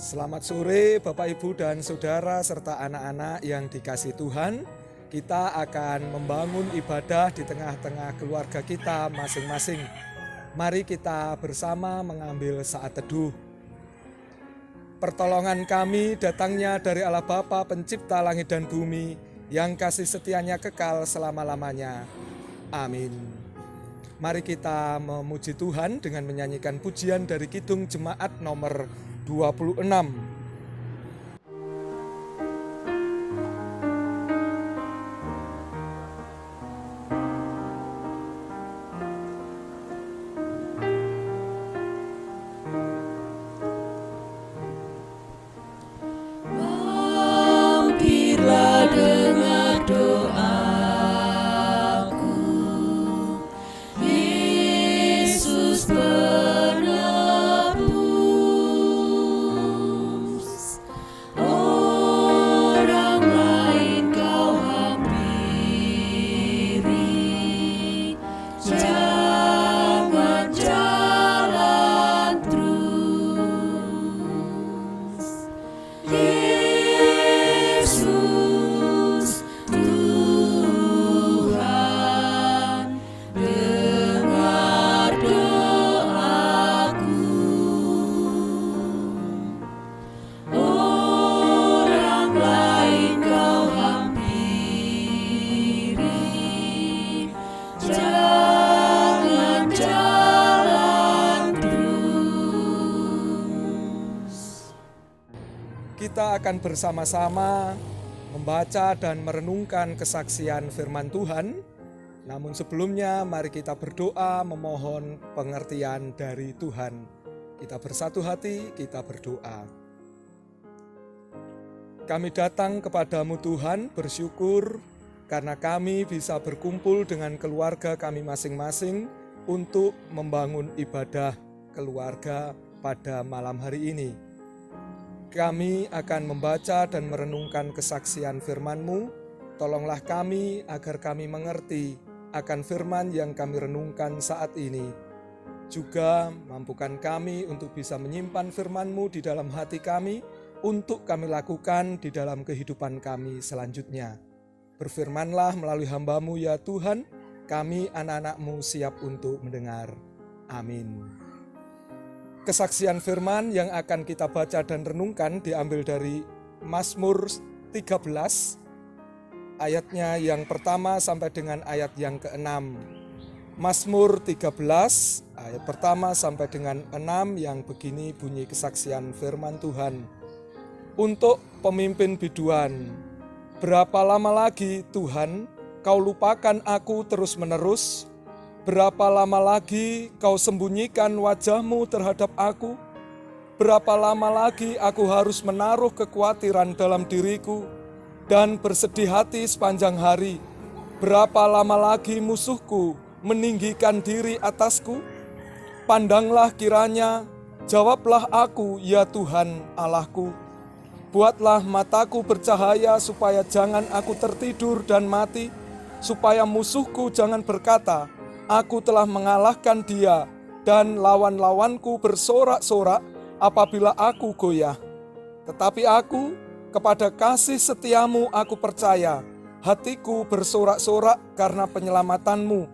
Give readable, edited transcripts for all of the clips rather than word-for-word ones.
Selamat sore Bapak Ibu dan Saudara serta anak-anak yang dikasihi Tuhan. Kita akan membangun ibadah di tengah-tengah keluarga kita masing-masing. Mari kita bersama mengambil saat teduh. Pertolongan kami datangnya dari Allah Bapa pencipta langit dan bumi, yang kasih setianya kekal selama-lamanya. Amin. Mari kita memuji Tuhan dengan menyanyikan pujian dari Kidung Jemaat nomor 26. Kita akan bersama-sama membaca dan merenungkan kesaksian firman Tuhan. Namun sebelumnya mari kita berdoa memohon pengertian dari Tuhan. Kita bersatu hati, kita berdoa. Kami datang kepadamu Tuhan, bersyukur karena kami bisa berkumpul dengan keluarga kami masing-masing untuk membangun ibadah keluarga pada malam hari ini. Kami akan membaca dan merenungkan kesaksian firman-Mu. Tolonglah kami agar kami mengerti akan firman yang kami renungkan saat ini. Juga mampukan kami untuk bisa menyimpan firman-Mu di dalam hati kami untuk kami lakukan di dalam kehidupan kami selanjutnya. Berfirmanlah melalui hamba-Mu ya Tuhan, kami anak-anak-Mu siap untuk mendengar. Amin. Kesaksian firman yang akan kita baca dan renungkan diambil dari Mazmur 13, ayatnya yang pertama sampai dengan ayat yang ke-6. Mazmur 13, ayat pertama sampai dengan 6 yang begini bunyi kesaksian firman Tuhan. Untuk pemimpin biduan, berapa lama lagi Tuhan kau lupakan aku terus-menerus? Berapa lama lagi kau sembunyikan wajah-Mu terhadap aku? Berapa lama lagi aku harus menaruh kekhawatiran dalam diriku dan bersedih hati sepanjang hari? Berapa lama lagi musuhku meninggikan diri atasku? Pandanglah kiranya, jawablah aku ya Tuhan Allahku. Buatlah mataku bercahaya supaya jangan aku tertidur dan mati, supaya musuhku jangan berkata, aku telah mengalahkan dia, dan lawan-lawanku bersorak-sorak apabila aku goyah. Tetapi aku, kepada kasih setiamu aku percaya, hatiku bersorak-sorak karena penyelamatanmu.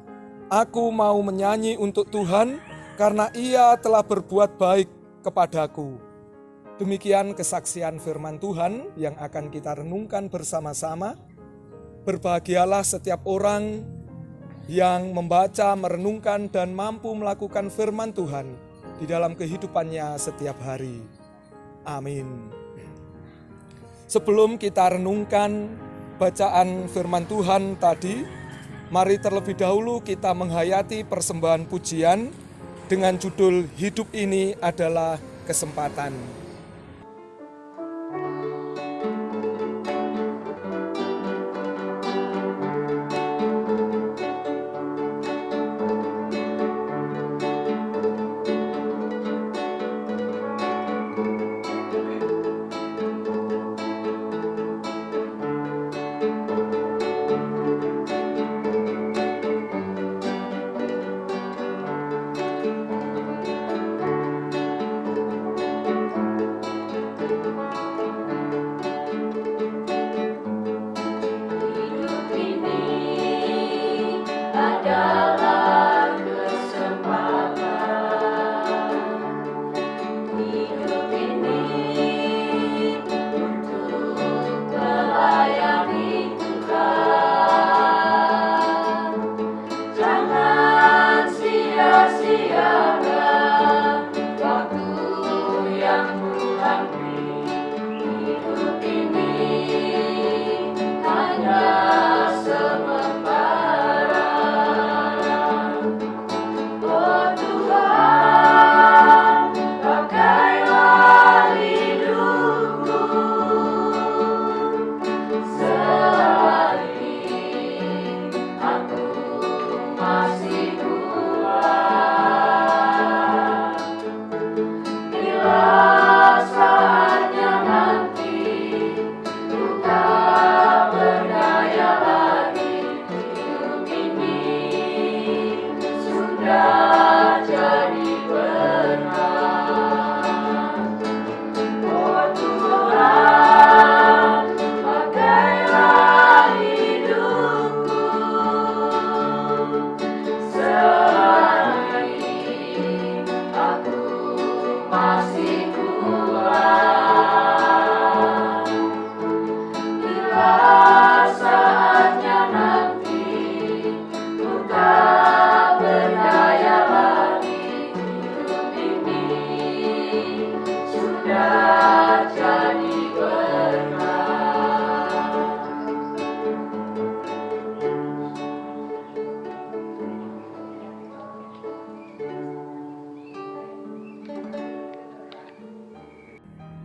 Aku mau menyanyi untuk Tuhan, karena Ia telah berbuat baik kepadaku. Demikian kesaksian firman Tuhan yang akan kita renungkan bersama-sama. Berbahagialah setiap orang yang membaca, merenungkan, dan mampu melakukan firman Tuhan di dalam kehidupannya setiap hari. Amin. Sebelum kita renungkan bacaan firman Tuhan tadi, mari terlebih dahulu kita menghayati persembahan pujian dengan judul Hidup Ini Adalah Kesempatan.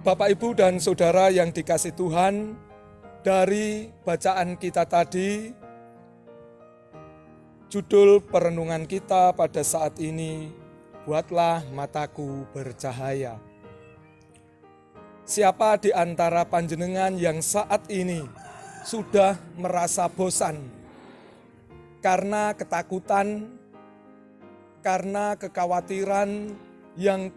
Bapak, Ibu, dan Saudara yang dikasih Tuhan, dari bacaan kita tadi, judul perenungan kita pada saat ini, buatlah mataku bercahaya. Siapa di antara panjenengan yang saat ini sudah merasa bosan karena ketakutan, karena kekhawatiran yang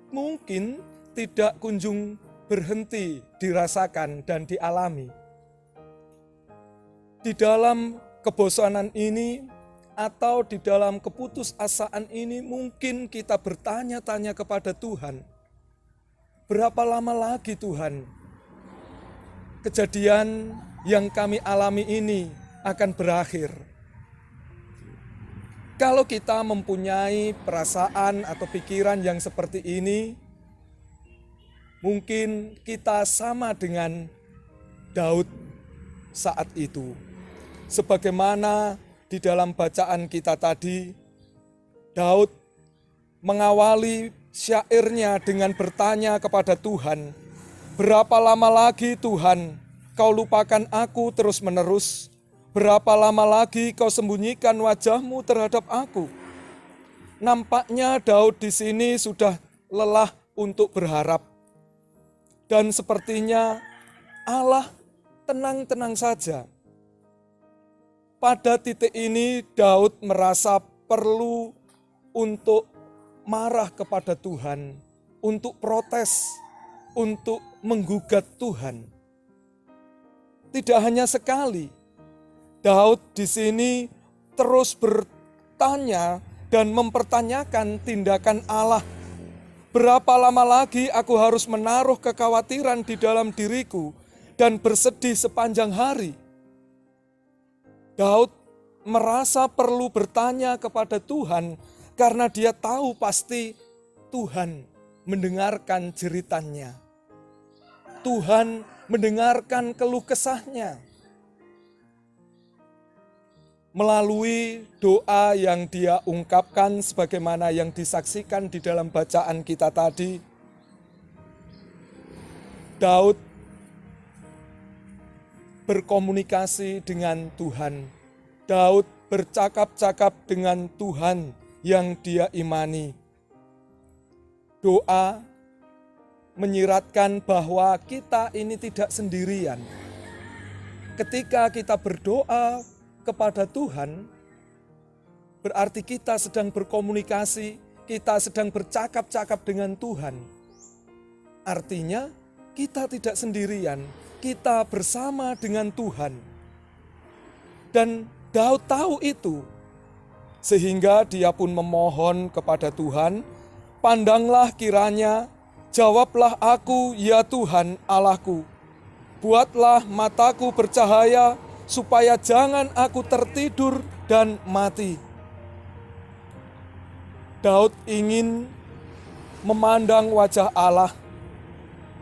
mungkin tidak kunjung berhenti dirasakan dan dialami? Di dalam kebosanan ini atau di dalam keputusasaan ini mungkin kita bertanya-tanya kepada Tuhan, berapa lama lagi Tuhan kejadian yang kami alami ini akan berakhir? Kalau kita mempunyai perasaan atau pikiran yang seperti ini, mungkin kita sama dengan Daud saat itu. Sebagaimana di dalam bacaan kita tadi, Daud mengawali syairnya dengan bertanya kepada Tuhan, berapa lama lagi Tuhan kau lupakan aku terus-menerus? Berapa lama lagi kau sembunyikan wajahmu terhadap aku? Nampaknya Daud di sini sudah lelah untuk berharap. Dan sepertinya Allah tenang-tenang saja. Pada titik ini Daud merasa perlu untuk marah kepada Tuhan, untuk protes, untuk menggugat Tuhan. Tidak hanya sekali, Daud di sini terus bertanya dan mempertanyakan tindakan Allah. Berapa lama lagi aku harus menaruh kekhawatiran di dalam diriku dan bersedih sepanjang hari? Daud merasa perlu bertanya kepada Tuhan karena dia tahu pasti Tuhan mendengarkan jeritannya. Tuhan mendengarkan keluh kesahnya. Melalui doa yang dia ungkapkan sebagaimana yang disaksikan di dalam bacaan kita tadi, Daud berkomunikasi dengan Tuhan. Daud bercakap-cakap dengan Tuhan yang dia imani. Doa menyiratkan bahwa kita ini tidak sendirian. Ketika kita berdoa kepada Tuhan, berarti kita sedang berkomunikasi, kita sedang bercakap-cakap dengan Tuhan. Artinya kita tidak sendirian, kita bersama dengan Tuhan. Dan Daud tahu itu, sehingga dia pun memohon kepada Tuhan, pandanglah kiranya, jawablah aku ya Tuhan Allahku, buatlah mataku bercahaya, supaya jangan aku tertidur dan mati. Daud ingin memandang wajah Allah.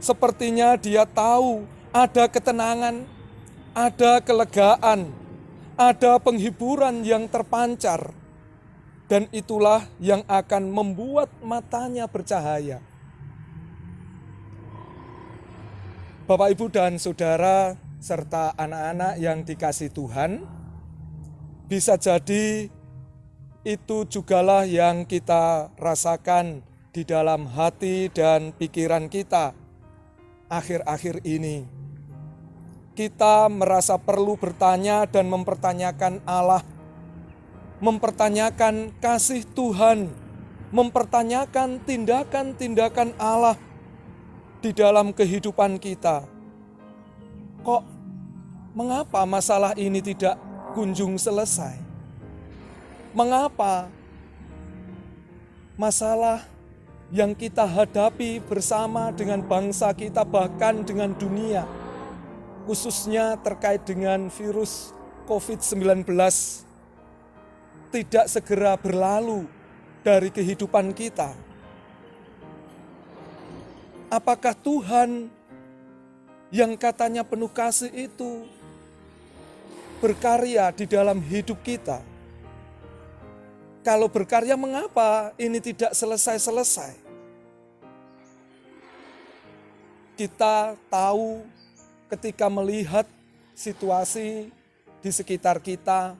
Sepertinya dia tahu ada ketenangan, ada kelegaan, ada penghiburan yang terpancar. Dan itulah yang akan membuat matanya bercahaya. Bapak, Ibu, dan Saudara, serta anak-anak yang dikasih Tuhan, bisa jadi itu jugalah yang kita rasakan di dalam hati dan pikiran kita akhir-akhir ini. Kita merasa perlu bertanya dan mempertanyakan Allah, mempertanyakan kasih Tuhan, mempertanyakan tindakan-tindakan Allah di dalam kehidupan kita. Kok mengapa masalah ini tidak kunjung selesai? Mengapa masalah yang kita hadapi bersama dengan bangsa kita, bahkan dengan dunia, khususnya terkait dengan virus COVID-19, tidak segera berlalu dari kehidupan kita? Apakah Tuhan yang katanya penuh kasih itu berkarya di dalam hidup kita? Kalau berkarya, mengapa ini tidak selesai-selesai? Kita tahu ketika melihat situasi di sekitar kita,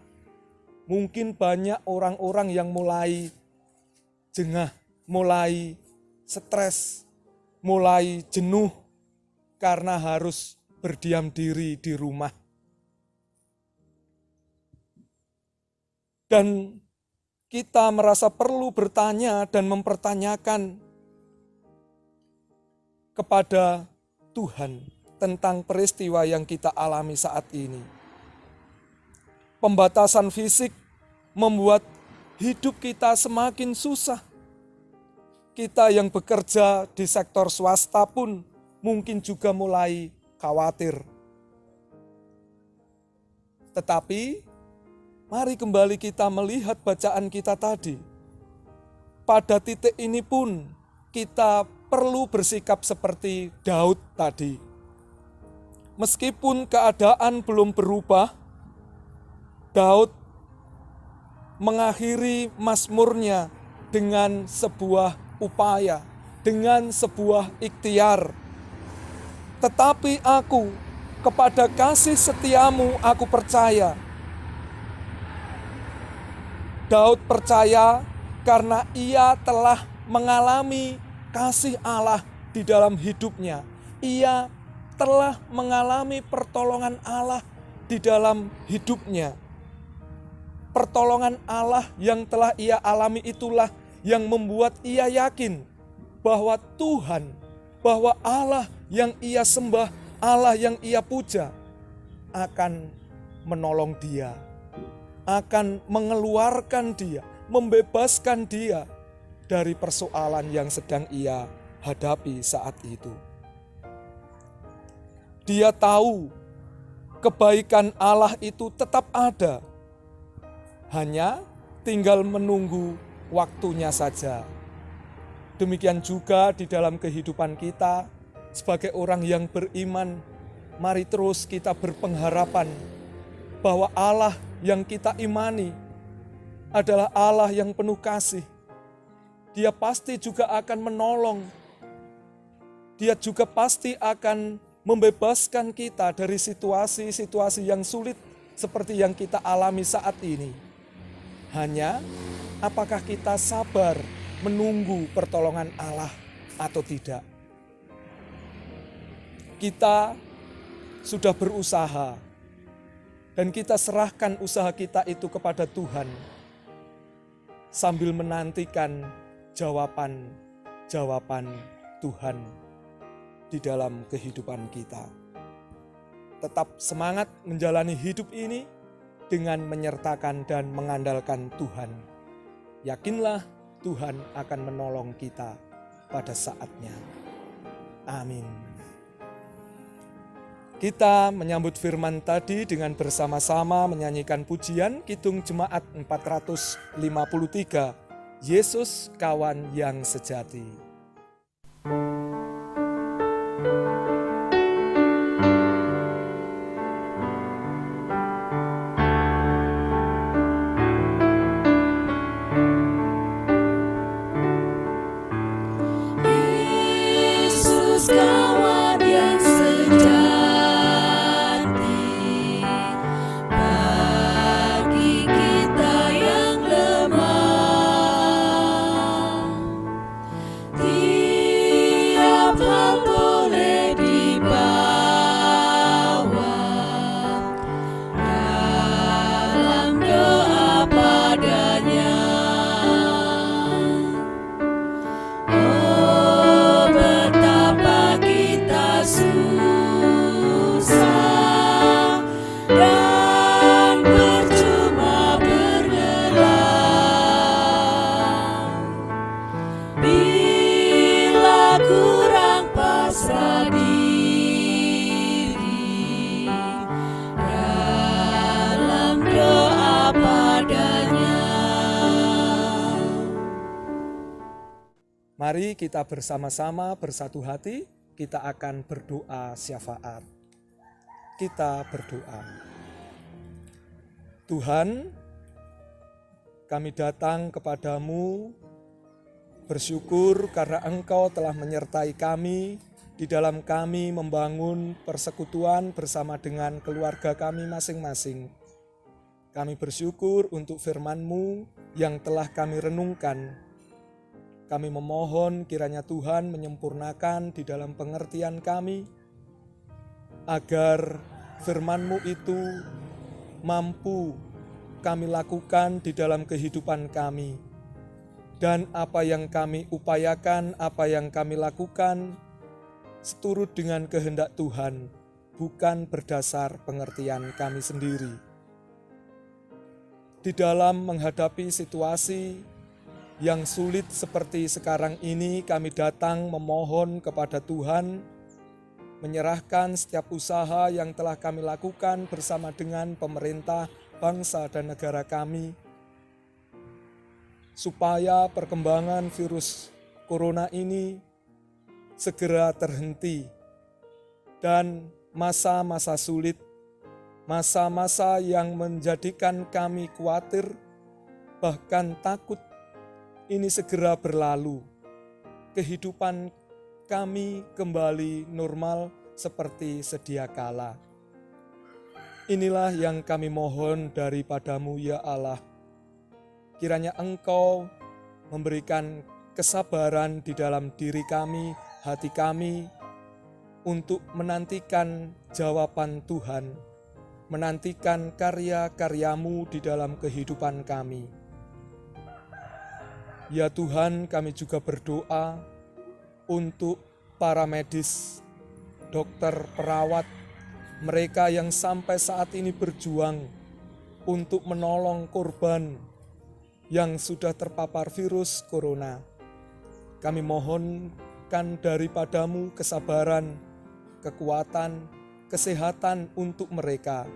mungkin banyak orang-orang yang mulai jengah, mulai stres, mulai jenuh karena harus berdiam diri di rumah. Dan kita merasa perlu bertanya dan mempertanyakan kepada Tuhan tentang peristiwa yang kita alami saat ini. Pembatasan fisik membuat hidup kita semakin susah. Kita yang bekerja di sektor swasta pun mungkin juga mulai khawatir. Tetapi mari kembali kita melihat bacaan kita tadi. Pada titik ini pun kita perlu bersikap seperti Daud tadi. Meskipun keadaan belum berubah, Daud mengakhiri mazmurnya dengan sebuah upaya, dengan sebuah ikhtiar. Tetapi aku, kepada kasih setiamu aku percaya. Daud percaya karena ia telah mengalami kasih Allah di dalam hidupnya. Ia telah mengalami pertolongan Allah di dalam hidupnya. Pertolongan Allah yang telah ia alami itulah yang membuat ia yakin bahwa Tuhan, bahwa Allah yang ia sembah, Allah yang ia puja akan menolong dia, akan mengeluarkan dia, membebaskan dia dari persoalan yang sedang ia hadapi saat itu. Dia tahu kebaikan Allah itu tetap ada, hanya tinggal menunggu waktunya saja. Demikian juga di dalam kehidupan kita sebagai orang yang beriman, mari terus kita berpengharapan bahwa Allah yang kita imani adalah Allah yang penuh kasih. Dia pasti juga akan menolong. Dia juga pasti akan membebaskan kita dari situasi-situasi yang sulit seperti yang kita alami saat ini. Hanya apakah kita sabar menunggu pertolongan Allah atau tidak? Kita sudah berusaha dan kita serahkan usaha kita itu kepada Tuhan sambil menantikan jawaban Tuhan di dalam kehidupan kita. Tetap semangat menjalani hidup ini dengan menyertakan dan mengandalkan Tuhan. Yakinlah Tuhan akan menolong kita pada saatnya. Amin. Kita menyambut firman tadi dengan bersama-sama menyanyikan pujian Kidung Jemaat 453, Yesus Kawan yang Sejati. Mari kita bersama-sama bersatu hati, kita akan berdoa syafaat. Kita berdoa. Tuhan, kami datang kepadamu bersyukur karena Engkau telah menyertai kami di dalam kami membangun persekutuan bersama dengan keluarga kami masing-masing. Kami bersyukur untuk firman-Mu yang telah kami renungkan. Kami memohon kiranya Tuhan menyempurnakan di dalam pengertian kami, agar firman-Mu itu mampu kami lakukan di dalam kehidupan kami. Dan apa yang kami upayakan, apa yang kami lakukan, seturut dengan kehendak Tuhan, bukan berdasar pengertian kami sendiri. Di dalam menghadapi situasi yang sulit seperti sekarang ini, kami datang memohon kepada Tuhan, menyerahkan setiap usaha yang telah kami lakukan bersama dengan pemerintah, bangsa dan negara kami, supaya perkembangan virus corona ini segera terhenti, dan masa-masa sulit, masa-masa yang menjadikan kami khawatir, bahkan takut, ini segera berlalu. Kehidupan kami kembali normal seperti sedia kala. Inilah yang kami mohon daripada-Mu ya Allah. Kiranya Engkau memberikan kesabaran di dalam diri kami, hati kami, untuk menantikan jawaban Tuhan, menantikan karya-karya-Mu di dalam kehidupan kami. Ya Tuhan, kami juga berdoa untuk para medis, dokter, perawat, mereka yang sampai saat ini berjuang untuk menolong korban yang sudah terpapar virus corona. Kami mohonkan daripada-Mu kesabaran, kekuatan, kesehatan untuk mereka,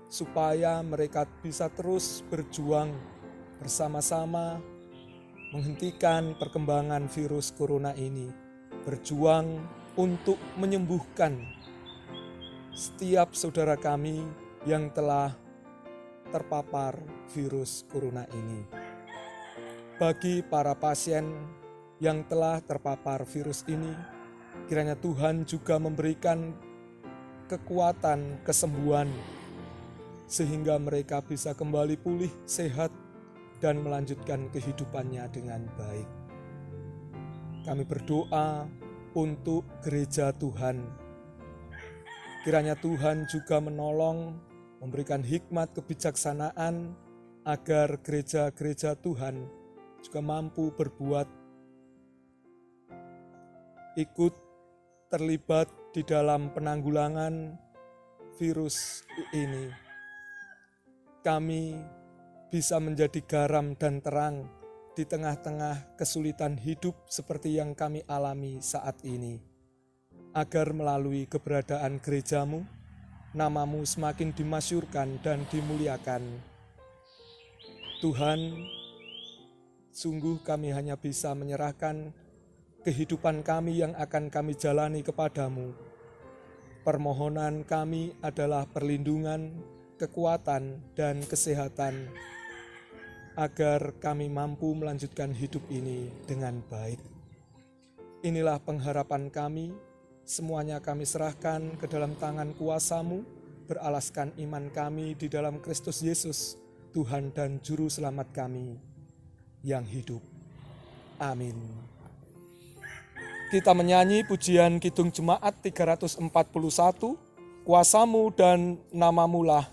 supaya mereka bisa terus berjuang bersama-sama menghentikan perkembangan virus corona ini, berjuang untuk menyembuhkan setiap saudara kami yang telah terpapar virus corona ini. Bagi para pasien yang telah terpapar virus ini, kiranya Tuhan juga memberikan kekuatan kesembuhan, sehingga mereka bisa kembali pulih, sehat, dan melanjutkan kehidupannya dengan baik. Kami berdoa untuk gereja Tuhan. Kiranya Tuhan juga menolong, memberikan hikmat kebijaksanaan agar gereja-gereja Tuhan juga mampu berbuat, ikut terlibat di dalam penanggulangan virus ini. Kami bisa menjadi garam dan terang di tengah-tengah kesulitan hidup seperti yang kami alami saat ini, agar melalui keberadaan gereja-Mu, nama-Mu semakin dimasyurkan dan dimuliakan. Tuhan, sungguh kami hanya bisa menyerahkan kehidupan kami yang akan kami jalani kepada-Mu. Permohonan kami adalah perlindungan, kekuatan, dan kesehatan, agar kami mampu melanjutkan hidup ini dengan baik. Inilah pengharapan kami, semuanya kami serahkan ke dalam tangan kuasa-Mu, beralaskan iman kami di dalam Kristus Yesus, Tuhan dan Juru Selamat kami yang hidup. Amin. Kita menyanyi pujian Kidung Jemaat 341, Kuasa-Mu dan Nama-Mu lah.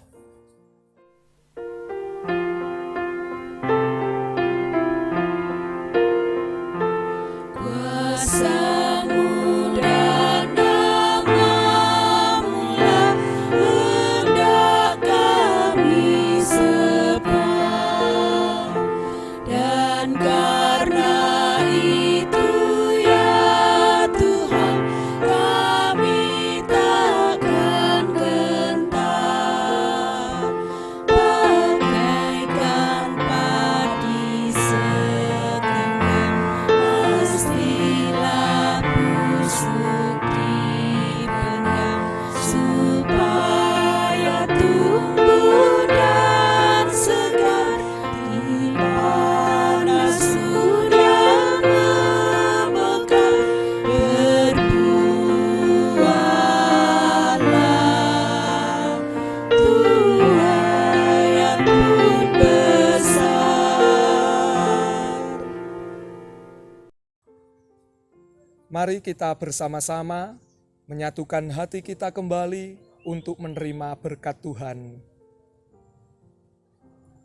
Mari kita bersama-sama menyatukan hati kita kembali untuk menerima berkat Tuhan.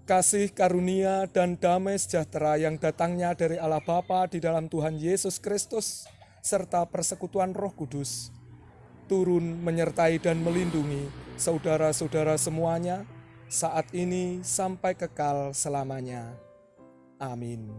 Kasih karunia dan damai sejahtera yang datangnya dari Allah Bapa di dalam Tuhan Yesus Kristus, serta persekutuan Roh Kudus, turun menyertai dan melindungi saudara-saudara semuanya, saat ini sampai kekal selamanya. Amin.